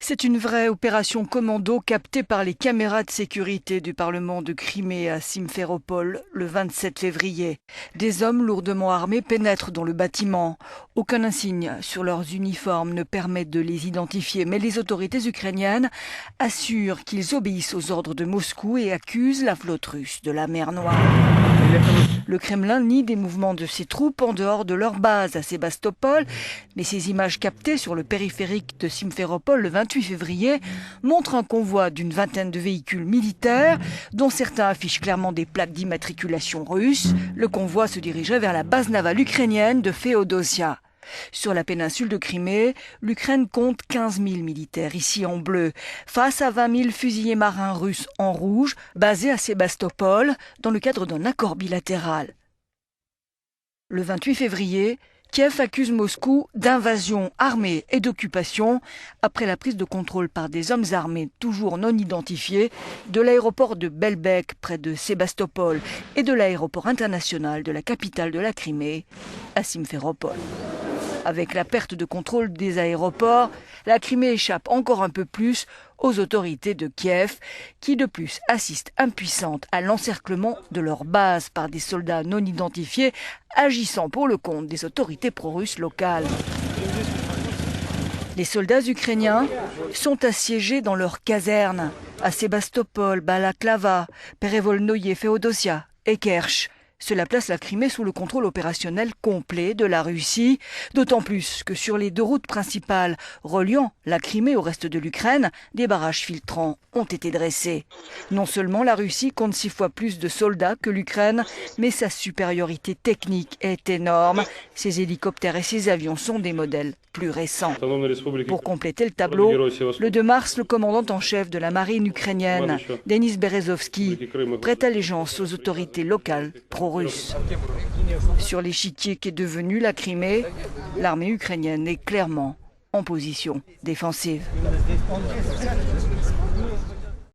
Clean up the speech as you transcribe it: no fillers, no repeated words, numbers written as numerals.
C'est une vraie opération commando captée par les caméras de sécurité du Parlement de Crimée à Simferopol le 27 février. Des hommes lourdement armés pénètrent dans le bâtiment. Aucun insigne sur leurs uniformes ne permet de les identifier, mais les autorités ukrainiennes assurent qu'ils obéissent aux ordres de Moscou et accusent la flotte russe de la mer Noire. Le Kremlin nie des mouvements de ses troupes en dehors de leur base à Sébastopol, mais ces images captées sur le périphérique de Simferopol le 28 février montrent un convoi d'une vingtaine de véhicules militaires, dont certains affichent clairement des plaques d'immatriculation russes. Le convoi se dirigeait vers la base navale ukrainienne de Féodosia. Sur la péninsule de Crimée, l'Ukraine compte 15 000 militaires, ici en bleu, face à 20 000 fusiliers marins russes en rouge, basés à Sébastopol, dans le cadre d'un accord bilatéral. Le 28 février, Kiev accuse Moscou d'invasion armée et d'occupation après la prise de contrôle par des hommes armés toujours non identifiés de l'aéroport de Belbek près de Sébastopol et de l'aéroport international de la capitale de la Crimée, à Simferopol. Avec la perte de contrôle des aéroports, la Crimée échappe encore un peu plus aux autorités de Kiev, qui de plus assistent impuissantes à l'encerclement de leur base par des soldats non identifiés agissant pour le compte des autorités pro-russes locales. Les soldats ukrainiens sont assiégés dans leurs casernes à Sébastopol, Balaklava, Perevolnoye, Féodosia et Kerch. Cela place la Crimée sous le contrôle opérationnel complet de la Russie, d'autant plus que sur les deux routes principales reliant la Crimée au reste de l'Ukraine, des barrages filtrants ont été dressés. Non seulement la Russie compte 6 fois plus de soldats que l'Ukraine, mais sa supériorité technique est énorme. Ses hélicoptères et ses avions sont des modèles plus récents. Pour compléter le tableau, le 2 mars, le commandant en chef de la marine ukrainienne, Denis Berezovski, prête allégeance aux autorités locales pro-russes. Sur l'échiquier qu'est devenue la Crimée, l'armée ukrainienne est clairement en position défensive.